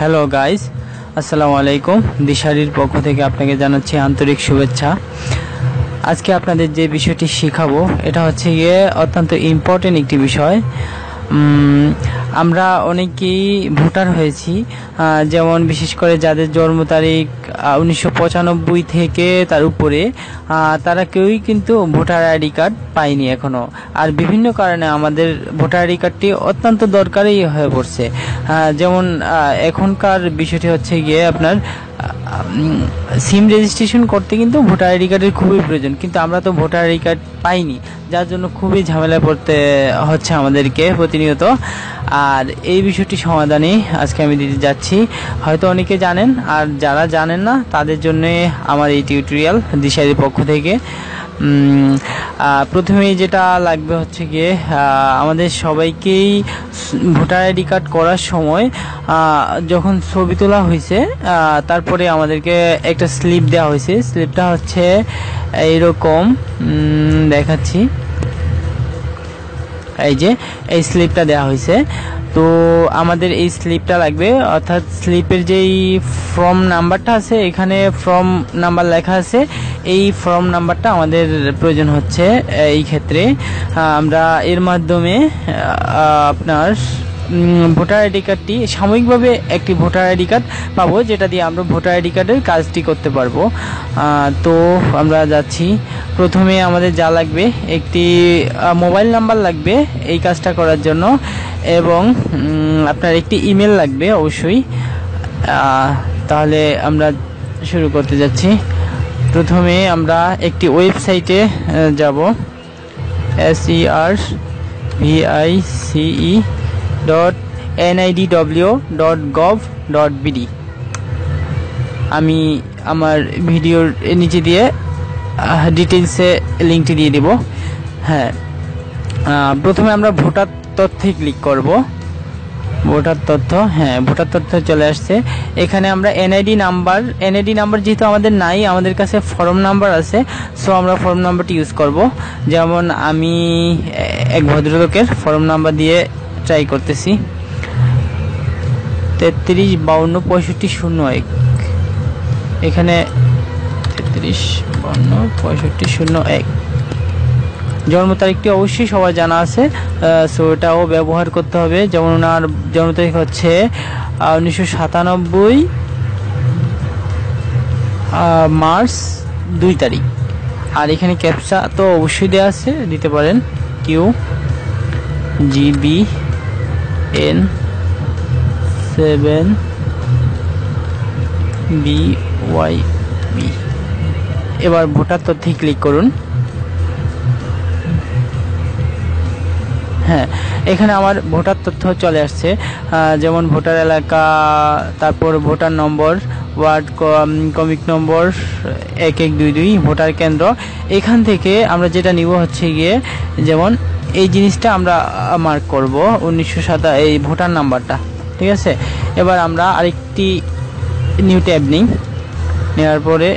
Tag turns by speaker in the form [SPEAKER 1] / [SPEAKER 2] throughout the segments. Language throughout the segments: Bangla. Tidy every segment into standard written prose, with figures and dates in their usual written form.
[SPEAKER 1] হ্যালো গাইস, আসসালামু আলাইকুম। দিশারির পক্ষ থেকে আপনাকে জানাচ্ছি আন্তরিক শুভেচ্ছা। আজকে আপনাদের যে বিষয়টি শেখাবো এটা হচ্ছে গিয়ে অত্যন্ত ইম্পর্টেন্ট একটি বিষয়। আমরা অনেকেই ভোটার হয়েছি, যেমন বিশেষ করে যাদের জন্ম তারিখ 1995 থেকে তার উপরে, তারা কেউই কিন্তু ভোটার আইডি কার্ড পায়নি এখনও। আর বিভিন্ন কারণে আমাদের ভোটার আইডি কার্ডটি অত্যন্ত দরকারি হয়ে পড়ছে। যেমন এখনকার বিষয়টি হচ্ছে গিয়ে আপনার সিম রেজিস্ট্রেশন করতে কিন্তু ভোটার আইডি কার্ডের খুবই প্রয়োজন, কিন্তু আমরা তো ভোটার আইডি কার্ড পাইনি, যার জন্য খুবই ঝামেলায় পড়তে হচ্ছে আমাদেরকে প্রতিনিয়ত। আর এই বিষয়টি সমাধানে আজকে আমি দিতে যাচ্ছি। হয়তো অনেকে জানেন, আর যারা জানেন না তাদের জন্য আমার এই টিউটোরিয়াল দিশারির পক্ষ থেকে। প্রথমেই যেটা লাগবে হচ্ছে গিয়ে আমাদের সবাইকেই ভোটার আইডি কার্ড করার সময় যখন ছবি তোলা হয়েছে তারপরে আমাদেরকে একটা স্লিপ দেওয়া হয়েছে। স্লিপটা হচ্ছে এইরকম, দেখাচ্ছি, এই যে এই স্লিপটা দেওয়া হয়েছে। তো আমাদের এই স্লিপটা লাগবে, অর্থাৎ স্লিপের যেই ফর্ম নাম্বারটা আছে, এখানে ফর্ম নাম্বার লেখা আছে, এই ফর্ম নাম্বারটা আমাদের প্রয়োজন হচ্ছে। এই ক্ষেত্রে আমরা এর মাধ্যমে আপনার ভোটার আইডি কার্ডটি সাময়িকভাবে একটি ভোটার আইডি কার্ড পাবো, যেটা দিয়ে আমরা ভোটার আইডি কার্ডের কাজটি করতে পারবো। তো আমরা যাচ্ছি। প্রথমে আমাদের যা লাগবে, একটি মোবাইল নাম্বার লাগবে এই কাজটা করার জন্য, এবং আপনার একটি ইমেল লাগবে অবশ্যই। তাহলে আমরা শুরু করতে যাচ্ছি। প্রথমে আমরা একটি ওয়েবসাইটে যাব, service.nidw.gov.bd। আমি আমার ভিডিওর নিচে দিয়ে ডিটেলসে লিঙ্কটি দিয়ে দেব। হ্যাঁ, প্রথমে আমরা ভোটার তথ্যে ক্লিক করব। ভোটার তথ্য, হ্যাঁ, ভোটার তথ্য চলে আসছে। এখানে আমরা এনআইডি নাম্বার যেহেতু আমাদের নাই, আমাদের কাছে ফর্ম নাম্বার আছে, সো আমরা ফর্ম নাম্বারটি ইউজ করব। যেমন আমি এক ভদ্রলোকের ফর্ম নাম্বার দিয়ে ট্রাই করতেছি, 33526501। এখানে 33526501। জন্ম তারিখটি অবশ্যই সবার জানা আছে, সো এটাও ব্যবহার করতে হবে। যেমন ওনার জন্ম তারিখ হচ্ছে 1997 মার্চ 2 তারিখ। আর এখানে ক্যাপচা তো অবশ্যই দেওয়া আছে, দিতে পারেন, QGBN7BYB। এবার ভোটার তথ্যে ক্লিক করুন। হ্যাঁ, এখানে আমার ভোটার তথ্য চলে আসছে, যেমন ভোটার এলাকা, তারপর ভোটার নম্বর, ওয়ার্ড, ক্রমিক নম্বর 1122, ভোটার কেন্দ্র। এখান থেকে আমরা যেটা নিব হচ্ছে গিয়ে, যেমন এই জিনিসটা আমরা মার্ক করব 1907 এই ভোটার নাম্বারটা, ঠিক আছে। এবার আমরা আরেকটি নিউ ট্যাব নিই, নেওয়ার পরে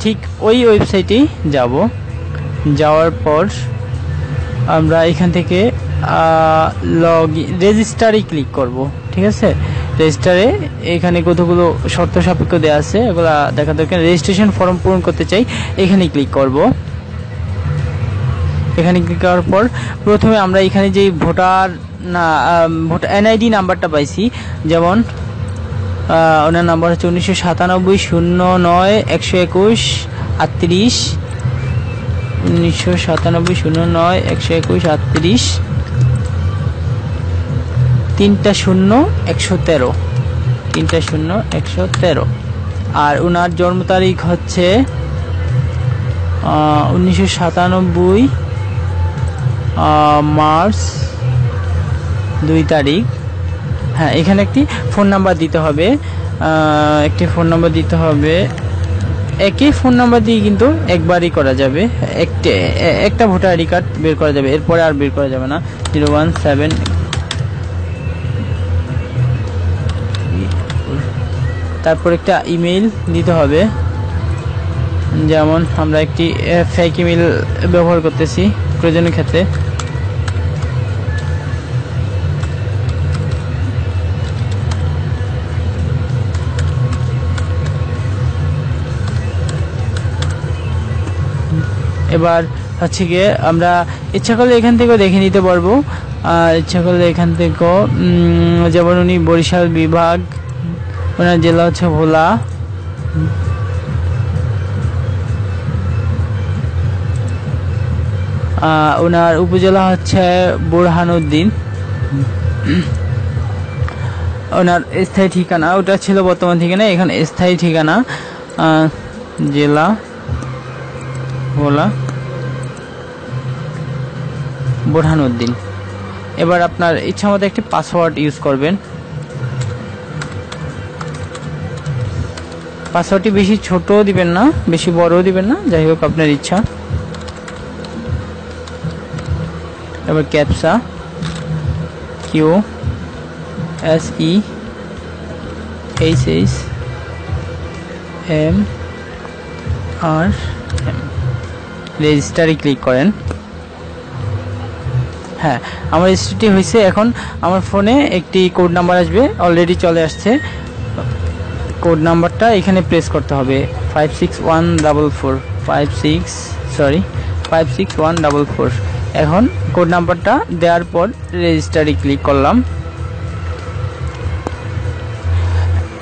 [SPEAKER 1] ঠিক ওই ওয়েবসাইটেই যাব। যাওয়ার পর আমরা এখান থেকে রেজিস্টারে ক্লিক করব, ঠিক আছে। রেজিস্টারে এখানে কতগুলো শর্ত সাপেক্ষ দেওয়া আছে, এগুলা দেখা দরকার। রেজিস্ট্রেশন ফর্ম পূরণ করতে চাই, এখানে ক্লিক করব। এখানে ক্লিক করার পর প্রথমে আমরা এখানে যে ভোটার এনআইডি নাম্বারটা পাইছি, যেমন ওনার নাম্বার হচ্ছে 1997-09-121-38, 1997-09-121-38, 3-0-113। আর ওনার জন্ম তারিখ হচ্ছে 1997 মার্চ 2 তারিখ। হ্যাঁ, এখানে একটি ফোন নাম্বার দিতে হবে, একই ফোন নাম্বার দিয়ে কিন্তু একবারই করা যাবে, একটা ভোটার আইডি কার্ড বের করা যাবে, এরপরে আর বের করা যাবে না। 017। তারপর একটা ইমেল দিতে হবে, যেমন আমরা একটি ফেক ইমেল ব্যবহার করতেছি প্রয়োজনের ক্ষেত্রে। এবার হচ্ছে গিয়ে আমরা ইচ্ছা করলে এখান থেকেও দেখে নিতে পারবো, ইচ্ছা করলে এখান থেকেও যেমন উনি বরিশাল বিভাগ, ওনার জেলা হচ্ছে ভোলা, ওনার উপজেলা হচ্ছে বুরহানুদ্দিন, ওনার স্থায়ী ঠিকানা ওটা ছিল বর্তমান ঠিকানা, এখানে স্থায়ী ঠিকানা জেলা ভোলা বুরহানুদ্দিন। এবার আপনার ইচ্ছা মতো একটি পাসওয়ার্ড ইউজ করবেন। পাসওয়ার্ডটি বেশি ছোটও দিবেন না, বেশি বড়ও দিবেন না, যাই হোক আপনার ইচ্ছা। এবার ক্যাপসা QSEHHMRM রেজিস্টারে ক্লিক করেন। হ্যাঁ, আমার রেজিস্ট্রিটি হয়েছে। এখন আমার ফোনে একটি কোড নাম্বার আসবে, অলরেডি চলে আসছে। কোড নাম্বারটা এখানে প্রেস করতে হবে 56144 এখন কোড নাম্বারটা দেওয়ার পর রেজিস্টারে ক্লিক করলাম।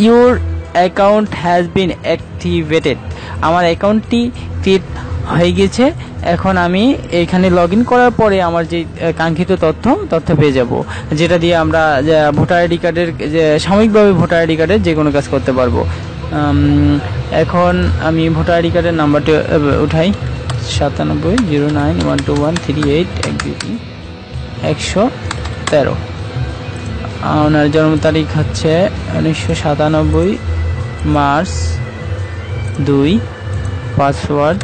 [SPEAKER 1] Your account has been activated, আমার অ্যাকাউন্টটি ক্রিয়েট হয়ে গেছে। এখন আমি এখানে লগ ইন করার পরে আমার যে কাঙ্ক্ষিত তথ্য পেয়ে যাব, যেটা দিয়ে আমরা ভোটার আইডি কার্ডের সাময়িকভাবে ভোটার আইডি কার্ডের যে কোনো কাজ করতে পারবো। এখন আমি ভোটার আইডি কার্ডের নাম্বারটি উঠাই 97091213। ওনার জন্ম তারিখ হচ্ছে 1997 মার্চ 2, পাসওয়ার্ড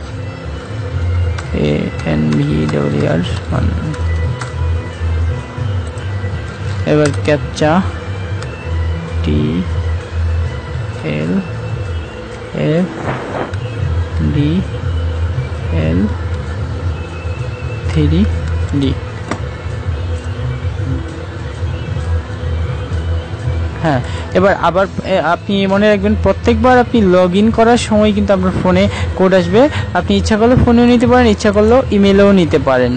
[SPEAKER 1] ANVWR1। এবার ক্যাপচা TLFDL3D। হ্যাঁ, এবার আবার আপনি মনে রাখবেন প্রত্যেকবার আপনি লগ ইন করার সময় কিন্তু আপনার ফোনে কোড আসবে। আপনি ইচ্ছা করলে ফোনেও নিতে পারেন, ইচ্ছা করলেও ইমেলেও নিতে পারেন।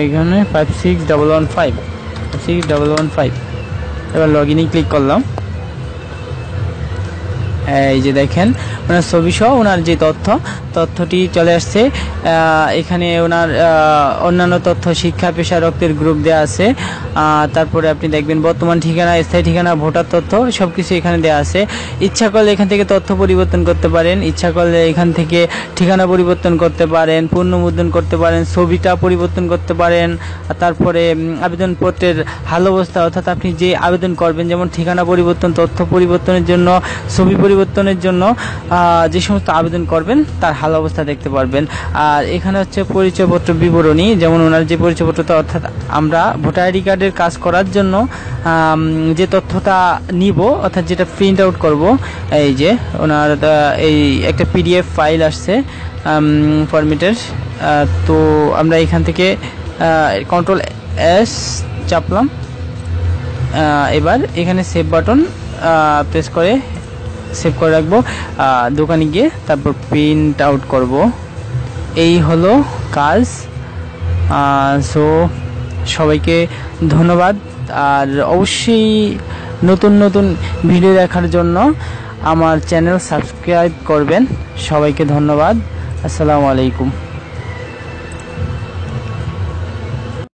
[SPEAKER 1] এখানে 56115। এবার লগ ইনে ক্লিক করলাম। এই যে দেখেন ওনার ছবি সহ ওনার যে তথ্যটি চলে আসছে। এখানে ওনার অন্যান্য তথ্য শিক্ষা, পেশা, রক্তের গ্রুপ দেওয়া আছে। তারপরে আপনি দেখবেন বর্তমান ঠিকানা, স্থায়ী ঠিকানা, ভোটার তথ্য সবকিছু এখানে দেওয়া আছে। ইচ্ছা করলে এখান থেকে তথ্য পরিবর্তন করতে পারেন, ইচ্ছা করলে এখান থেকে ঠিকানা পরিবর্তন করতে পারেন, পুনর্মুদ্রণ করতে পারেন, ছবিটা পরিবর্তন করতে পারেন। তারপরে আবেদনপত্রের হাল অবস্থা, অর্থাৎ আপনি যে আবেদন করবেন, যেমন ঠিকানা পরিবর্তন, তথ্য পরিবর্তনের জন্য, ছবি পরিবর্তনের জন্য যে সমস্ত আবেদন করবেন তার হাল অবস্থা দেখতে পারবেন। আর এখানে হচ্ছে পরিচয়পত্র বিবরণী, যেমন ওনার যে পরিচয়পত্রটা, অর্থাৎ আমরা ভোটার আইডি কার্ডের কাজ করার জন্য যে তথ্যটা নিব, অর্থাৎ যেটা প্রিন্ট আউট করব, এই যে ওনার এই একটা PDF ফাইল আসছে ফরম্যাটের। তো আমরা এখান থেকে Ctrl+S চাপলাম। এবার এখানে সেভ বাটন প্রেস করে সেভ করে রাখবো। দোকানে গিয়ে তারপর প্রিন্ট আউট করব। এই হলো কাজ। সো সবাইকে ধন্যবাদ। আর অবশ্যই নতুন নতুন ভিডিও দেখার জন্য আমার চ্যানেল সাবস্ক্রাইব করবেন। সবাইকে ধন্যবাদ। আসসালামু আলাইকুম।